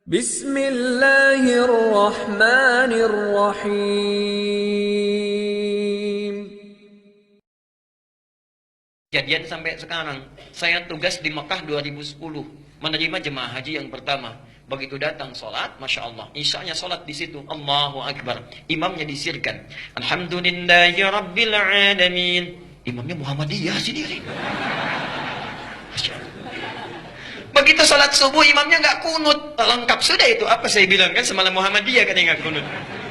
Bismillahirrahmanirrahim. Kejadian sampai sekarang, saya tugas di Mekah 2010, menerima jemaah haji yang pertama. Begitu datang sholat, Masya Allah, isyanya sholat di situ, Allahu Akbar. Imamnya disirkan, Alhamdulillahi Rabbil Alamin. Imamnya Muhammadiyah sendiri. Masya Allah. Begitu sholat subuh, imamnya nggak kunut. Lengkap sudah itu, apa saya bilang kan, semalam Muhammadiyah kan yang nggak kunut.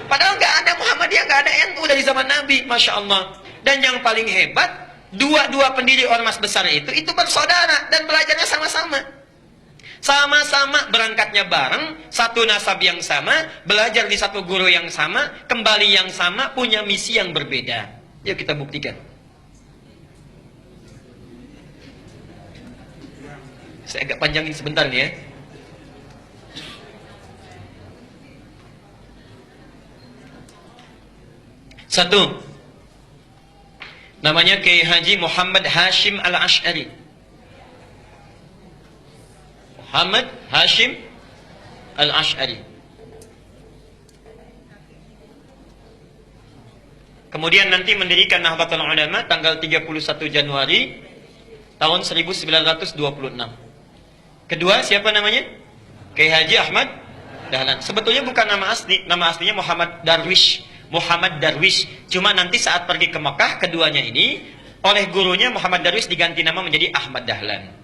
Padahal nggak ada Muhammadiyah, nggak ada NU dari zaman Nabi, Masya Allah. Dan yang paling hebat, dua pendiri ormas besar itu bersaudara dan belajarnya sama-sama. Sama-sama berangkatnya bareng, satu nasab yang sama, belajar di satu guru yang sama, kembali yang sama, punya misi yang berbeda. Yuk kita buktikan. Saya agak panjangin sebentar nih ya. Satu, namanya Kiai Haji Muhammad Hashim Al-Ash'ari. Muhammad Hashim Al-Ash'ari. Kemudian nanti mendirikan Nahdlatul Ulama tanggal 31 Januari tahun 1926. Kedua, siapa namanya? Kiai Haji Ahmad Dahlan. Sebetulnya bukan nama asli, nama aslinya Muhammad Darwish. Muhammad Darwish. Cuma nanti saat pergi ke Mekah, keduanya ini oleh gurunya Muhammad Darwish diganti nama menjadi Ahmad Dahlan.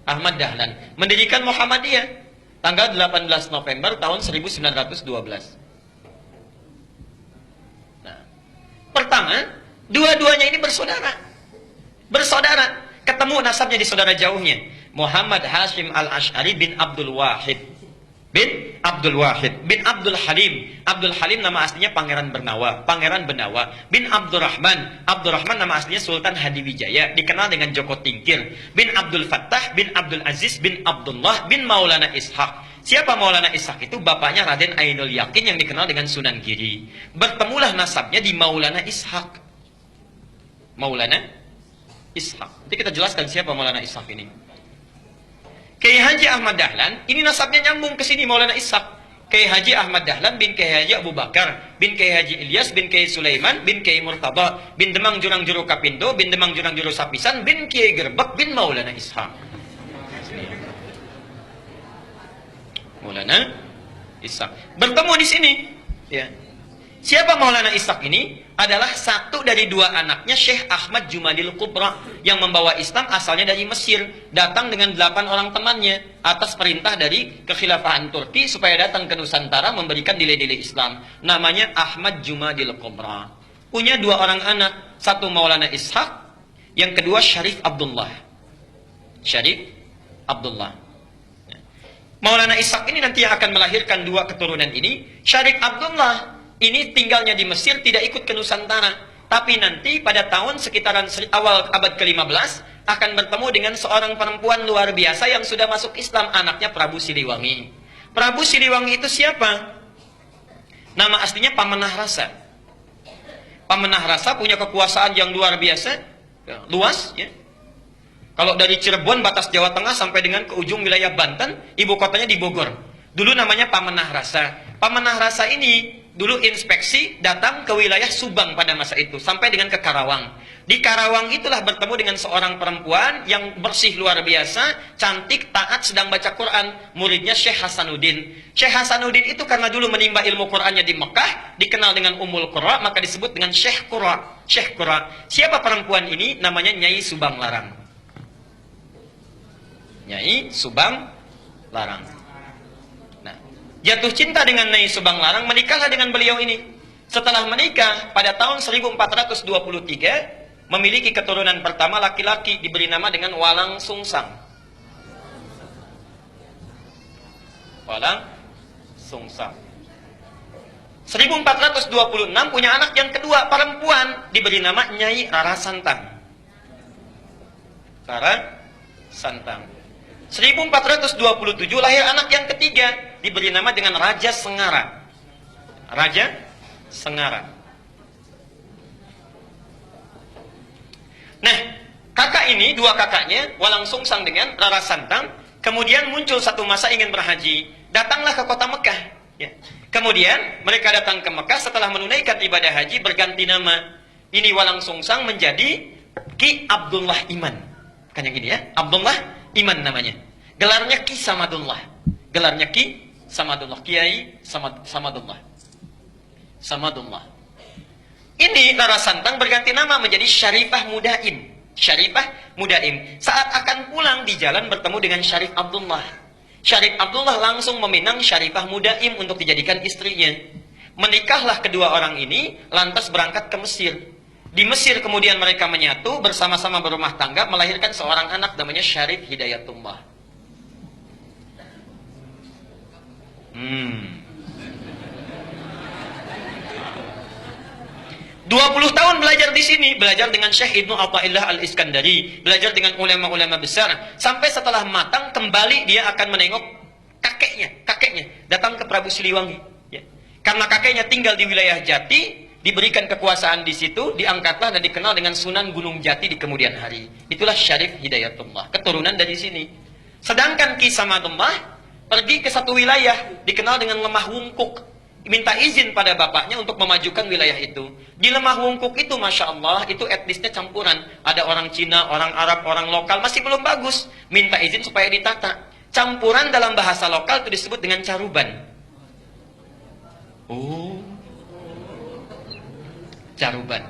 Ahmad Dahlan mendirikan Muhammadiyah tanggal 18 November tahun 1912. Nah, pertama, dua-duanya ini bersaudara. Bersaudara, ketemu nasabnya di saudara jauhnya. Muhammad Hashim Al-Ash'ari bin Abdul Wahid bin Abdul Wahid bin Abdul Halim. Abdul Halim nama aslinya Pangeran Bernawa, Pangeran Benawa bin Abdurrahman. Abdurrahman nama aslinya Sultan Hadiwijaya, dikenal dengan Joko Tingkir. Bin Abdul Fattah bin Abdul Aziz bin Abdullah bin Maulana Ishaq. Siapa Maulana Ishaq itu? Bapaknya Raden Ainul Yakin yang dikenal dengan Sunan Giri. Bertemulah nasabnya di Maulana Ishaq. Maulana Ishaq. Nanti kita jelaskan siapa Maulana Ishaq ini. Kiai Haji Ahmad Dahlan, ini nasabnya nyambung ke sini Maulana Ishaq. Kiai Haji Ahmad Dahlan bin Kiai Haji Abu Bakar, bin Kiai Haji Ilyas, bin Kiai Sulaiman, bin Kiai Murtada, bin Demang Jurang Juru Kapindo, bin Demang Jurang Juru Sapisan, bin Kiai Gerbek, bin Maulana Ishaq. Maulana Ishaq. Bertemu di sini. Ya. Siapa Maulana Ishaq ini? Adalah satu dari dua anaknya Syekh Ahmad Jumadil Kubra yang membawa Islam, asalnya dari Mesir, datang dengan 8 orang temannya atas perintah dari kekhilafahan Turki supaya datang ke Nusantara memberikan nilai-nilai Islam. Namanya Ahmad Jumadil Kubra. Punya 2 orang anak, satu Maulana Ishaq, yang kedua Syarif Abdullah. Syarif Abdullah. Maulana Ishaq ini nanti yang akan melahirkan 2 keturunan ini. Syarif Abdullah ini tinggalnya di Mesir, tidak ikut ke Nusantara. Tapi nanti pada tahun sekitaran awal abad ke-15 akan bertemu dengan seorang perempuan luar biasa yang sudah masuk Islam, anaknya Prabu Siliwangi. Prabu Siliwangi itu siapa? Nama aslinya Pamenah Rasa. Pamenah Rasa punya kekuasaan yang luar biasa, luas ya. Kalau dari Cirebon batas Jawa Tengah sampai dengan ke ujung wilayah Banten, ibu kotanya di Bogor. Dulu namanya Pamenah Rasa. Pamenah Rasa ini dulu inspeksi datang ke wilayah Subang pada masa itu sampai dengan ke Karawang. Di Karawang itulah bertemu dengan seorang perempuan yang bersih luar biasa, cantik, taat, sedang baca Quran. Muridnya Syekh Hasanuddin. Syekh Hasanuddin itu karena dulu menimba ilmu Qurannya di Mekah, dikenal dengan Ummul Qura, maka disebut dengan Syekh Qura. Syekh Qura. Siapa perempuan ini? Namanya Nyai Subang Larang. Nyai Subang Larang. Jatuh cinta dengan Nyai Subang Larang, menikahlah dengan beliau ini. Setelah menikah, pada tahun 1423, memiliki keturunan pertama laki-laki, diberi nama dengan Walang Sungsang. Walang Sungsang. 1426 punya anak yang kedua, perempuan, diberi nama Nyai Rara Santang. Rara Santang. 1427 lahir anak yang ketiga, diberi nama dengan Raja Sengara. Raja Sengara. Nah, kakak ini, 2 kakaknya, Walang Sungsang dengan Rara Santang, Kemudian muncul satu masa ingin berhaji. Datanglah ke kota Mekah. Ya. Kemudian mereka datang ke Mekah setelah menunaikan ibadah haji berganti nama. Ini walang sungsang menjadi Ki Abdullah Iman. Kan yang ini ya, Abdullah Iman namanya. Gelarnya Ki Samadullah. Gelarnya Ki Samadullah. Kiai Samadullah. Samadullah. Ini Rara Santang berganti nama menjadi Syarifah Mudaim. Syarifah Mudaim. Saat akan pulang di jalan bertemu dengan Syarif Abdullah. Syarif Abdullah langsung meminang Syarifah Mudaim untuk dijadikan istrinya. Menikahlah kedua orang ini, lantas berangkat ke Mesir. Di Mesir kemudian mereka menyatu, bersama-sama berumah tangga, melahirkan seorang anak namanya Syarif Hidayatullah. 20 tahun belajar di sini, belajar dengan Syekh Ibnu Athaillah Al-Iskandari, belajar dengan ulama-ulama besar, sampai setelah matang kembali dia akan menengok kakeknya datang ke Prabu Siliwangi. Ya. Karena kakeknya tinggal di wilayah Jati, diberikan kekuasaan di situ, diangkatlah dan dikenal dengan Sunan Gunung Jati di kemudian hari. Itulah Syarif Hidayatullah, keturunan dari sini. Sedangkan Ki Samadullah pergi ke satu wilayah dikenal dengan Lemah Wungkuk. Minta izin pada bapaknya untuk memajukan wilayah itu. Di Lemah Wungkuk itu, Masya Allah, itu etnisnya campuran. Ada orang Cina, orang Arab, orang lokal, masih belum bagus. Minta izin supaya ditata. Campuran dalam bahasa lokal itu disebut dengan caruban. Oh, caruban.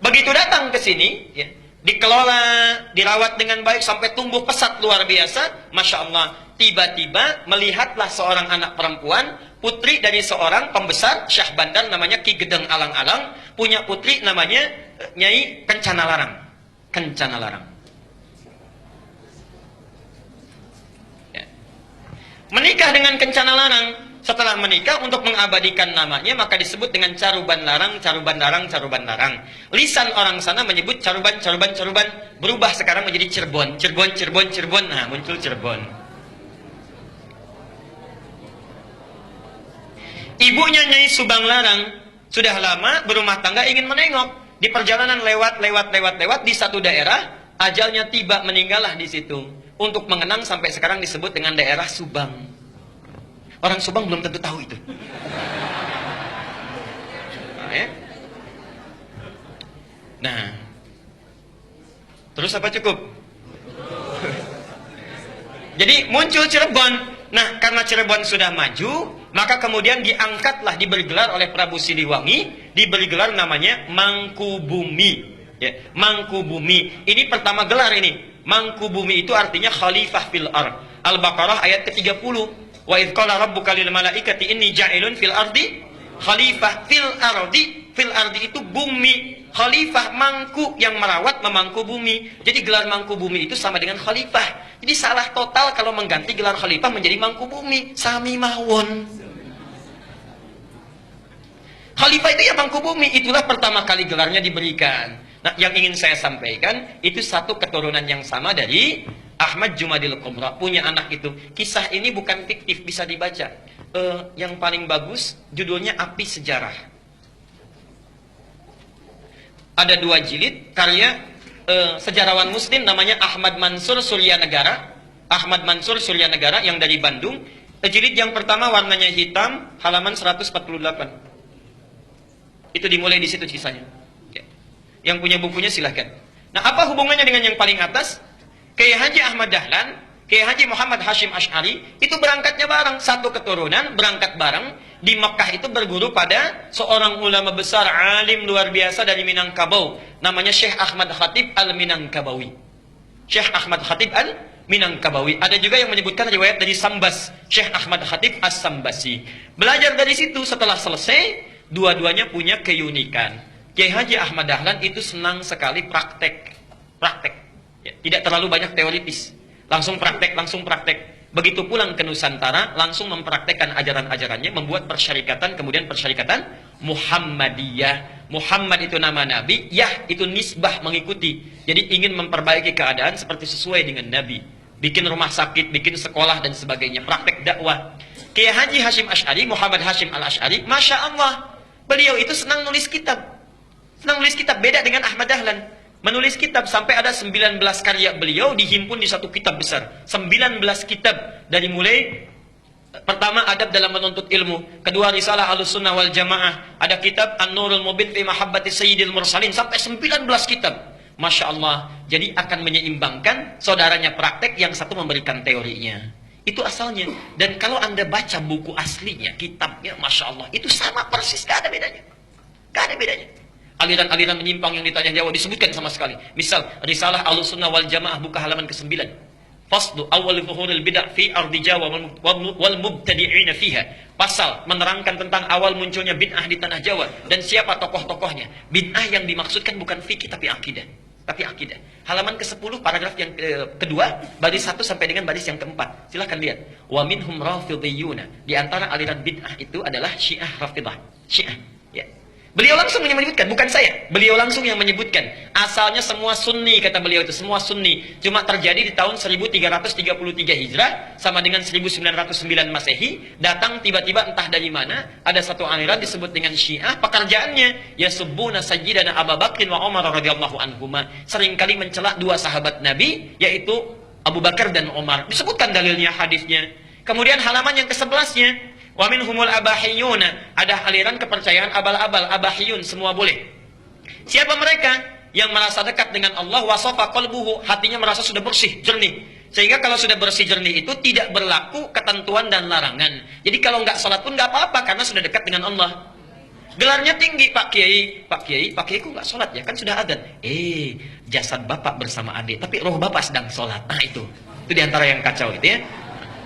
Begitu datang ke sini, ya, dikelola, dirawat dengan baik sampai tumbuh pesat luar biasa. Masya Allah, tiba-tiba melihatlah seorang anak perempuan, putri dari seorang pembesar Syah Bandar namanya Ki Gedeng Alang-Alang, punya putri namanya Nyai Kencana Larang. Kencana Larang. Ya. Menikah dengan Kencana Larang. Setelah menikah, untuk mengabadikan namanya maka disebut dengan Caruban Larang, Caruban Larang, Caruban Larang. Lisan orang sana menyebut Caruban, Caruban, Caruban, berubah sekarang menjadi Cirebon, Cirebon, Cirebon, Cirebon. Nah, muncul Cirebon. Ibunya Nyai Subang Larang sudah lama berumah tangga, ingin menengok. Di perjalanan lewat di satu daerah, ajalnya tiba, meninggallah di situ. Untuk mengenang sampai sekarang disebut dengan daerah Subang. Orang Subang belum tentu tahu itu. Nah, ya. Nah, terus apa cukup? Jadi muncul Cirebon. Nah, karena Cirebon sudah maju, maka kemudian diangkatlah, diberi gelar oleh Prabu Siliwangi, diberi gelar namanya Mangkubumi. Ya, Mangkubumi. Ini pertama gelar ini. Mangkubumi itu artinya khalifah fil ard. Al-Baqarah ayat ke-30. Wa idz qala rabbuka lil malaikati inni ja'ilun fil ardi khalifah fil ardi. Fil ardi itu bumi. Khalifah, mangku, yang merawat, memangku bumi. Jadi gelar mangku bumi itu sama dengan khalifah. Jadi salah total kalau mengganti gelar khalifah menjadi mangku bumi. Sami mawon. Khalifah itu ya mangku bumi. Itulah pertama kali gelarnya diberikan. Nah, yang ingin saya sampaikan, itu satu keturunan yang sama dari Ahmad Jumadil Kubra. Punya anak itu. Kisah ini bukan fiktif, bisa dibaca. Yang paling bagus, judulnya Api Sejarah. Ada 2 jilid, karya sejarawan muslim namanya Ahmad Mansur Suryanegara. Ahmad Mansur Suryanegara yang dari Bandung. Jilid yang pertama warnanya hitam, halaman 148. Itu dimulai di situ kisahnya. Oke. Yang punya bukunya silahkan. Nah, apa hubungannya dengan yang paling atas? Kiai Haji Ahmad Dahlan, Kiai Haji Muhammad Hashim Asy'ari, itu berangkatnya bareng, satu keturunan, berangkat bareng. Di Mekah itu berguru pada seorang ulama besar, alim luar biasa dari Minangkabau, namanya Syekh Ahmad Khatib Al-Minangkabawi. Syekh Ahmad Khatib Al-Minangkabawi. Ada juga yang menyebutkan riwayat dari Sambas, Syekh Ahmad Khatib As-Sambasi. Belajar dari situ, setelah selesai, dua-duanya punya keunikan. Kiai Haji Ahmad Dahlan itu senang sekali praktek. Ya, tidak terlalu banyak teoritis. Langsung praktek. Begitu pulang ke Nusantara, langsung mempraktekkan ajaran-ajarannya, membuat persyarikatan, kemudian persyarikatan Muhammadiyah. Muhammad itu nama Nabi, Yah itu nisbah, mengikuti. Jadi ingin memperbaiki keadaan seperti sesuai dengan Nabi. Bikin rumah sakit, bikin sekolah, dan sebagainya. Praktek dakwah. Kiai Haji Hashim Asy'ari, Muhammad Hashim Al-Asy'ari, Masya Allah, beliau itu senang nulis kitab. Beda dengan Ahmad Dahlan. Menulis kitab sampai ada 19 karya beliau dihimpun di satu kitab besar. 19 kitab dari mulai pertama adab dalam menuntut ilmu, kedua risalah Ahlussunnah wal Jamaah, ada kitab An-Nurul Mubin fi Mahabbati Sayyidil Mursalin, sampai 19 kitab. Masya Allah. Jadi akan menyeimbangkan, saudaranya praktek, yang satu memberikan teorinya. Itu asalnya. Dan kalau Anda baca buku aslinya, kitabnya, Masya Allah, itu sama persis, gak ada bedanya. Gak ada bedanya. Aliran-aliran menyimpang yang ditanya jawab disebutkan sama sekali. Misal, risalah Ahlussunnah wal Jamaah buka halaman ke-9. Faslu awal zuhuril bid'ah fi ardi Jawa wal mubtadi'ina fiha. Pasal menerangkan tentang awal munculnya bid'ah di tanah Jawa dan siapa tokoh-tokohnya. Bid'ah yang dimaksudkan bukan fikih tapi akidah. Tapi akidah. Halaman ke-10 paragraf yang kedua, baris 1 sampai dengan baris yang ke-4. Silahkan lihat. Wa minhum rafidhiyuna. Di antara aliran bid'ah itu adalah Syiah Rafidah. Syiah. Ya. Beliau langsung menyebutkan, bukan saya. Beliau langsung yang menyebutkan. Asalnya semua sunni, kata beliau itu. Semua sunni. Cuma terjadi di tahun 1333 Hijrah, sama dengan 1909 Masehi. Datang tiba-tiba entah dari mana, ada satu aliran disebut dengan Syiah. Pekerjaannya, yasubbuna sayyidana Abu Bakr wa Umar radhiyallahu anhuma. Seringkali mencela dua sahabat Nabi, yaitu Abu Bakar dan Umar. Disebutkan dalilnya, hadisnya. Kemudian halaman yang ke-11-nya, wa minhumul abahiyuna, ada aliran kepercayaan abal-abal, abahiyun, semua boleh. Siapa mereka? Yang merasa dekat dengan Allah, wasafa qalbuhu, hatinya merasa sudah bersih, jernih. Sehingga kalau sudah bersih jernih itu tidak berlaku ketentuan dan larangan. Jadi kalau nggak sholat pun nggak apa-apa karena sudah dekat dengan Allah. Gelarnya tinggi, Pak Kiai. Pak Kiai kok nggak sholat ya? Kan sudah adzan. Jasad bapak bersama adik, tapi roh bapak sedang sholat. Nah itu diantara yang kacau itu ya.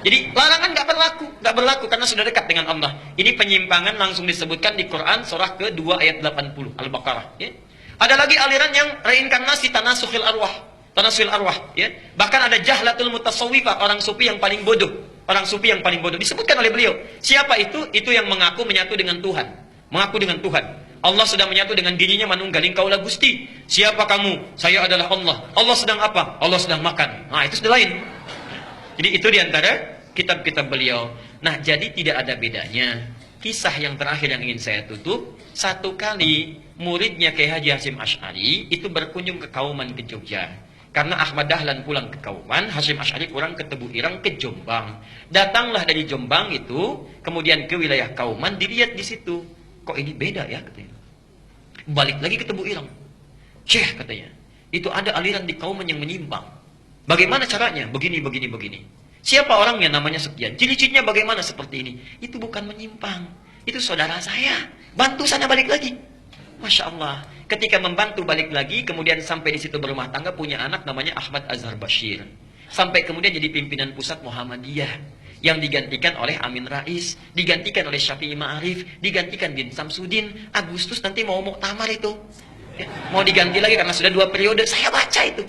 Jadi larangan nggak berlaku karena sudah dekat dengan Allah. Ini penyimpangan langsung disebutkan di Quran surah ke-2 ayat 80 Al-Baqarah. Ya. Ada lagi aliran yang reinkarnasi tanasukhil arwah, ya. Bahkan ada jahlatul mutasawwifah, orang sufi yang paling bodoh, disebutkan oleh beliau. Siapa itu? Itu yang mengaku menyatu dengan Tuhan, Allah sedang menyatu dengan dirinya, manunggaling kaulah Gusti. Siapa kamu? Saya adalah Allah. Allah sedang apa? Allah sedang makan. Nah itu sudah lain. Jadi itu diantara kitab-kitab beliau. Nah, jadi tidak ada bedanya. Kisah yang terakhir yang ingin saya tutup, satu kali muridnya Kiai Haji Hasyim Asy'ari itu berkunjung ke Kauman ke Jogja. Karena Ahmad Dahlan pulang ke Kauman, Hasyim Asy'ari pulang ke Tebu Ireng ke Jombang. Datanglah dari Jombang itu, kemudian ke wilayah Kauman, dilihat di situ. Kok ini beda ya katanya. Balik lagi ke Tebu Ireng. Syekh katanya, itu ada aliran di Kauman yang menyimpang. Bagaimana caranya? Begini. Siapa orangnya? Namanya sekian. Ciri-cirinya bagaimana seperti ini? Itu bukan menyimpang. Itu saudara saya. Bantu sana balik lagi. Masya Allah. Ketika membantu balik lagi, kemudian sampai di situ berumah tangga, punya anak namanya Ahmad Azhar Bashir. Sampai kemudian jadi pimpinan pusat Muhammadiyah. Yang digantikan oleh Amin Rais, digantikan oleh Syafi'i Ma'arif, digantikan Din Samsudin. Agustus nanti mau muktamar itu. Ya, mau diganti lagi karena sudah 2 periode. Saya baca itu.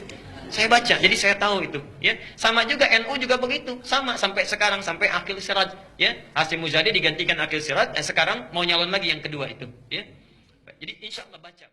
Jadi saya tahu itu, ya. Sama juga NU juga begitu, sama sampai sekarang, sampai Aqil Siraj, ya. Hasyim Muzadi digantikan Aqil Siraj, sekarang mau nyalon lagi yang kedua itu, ya. Jadi insya Allah baca.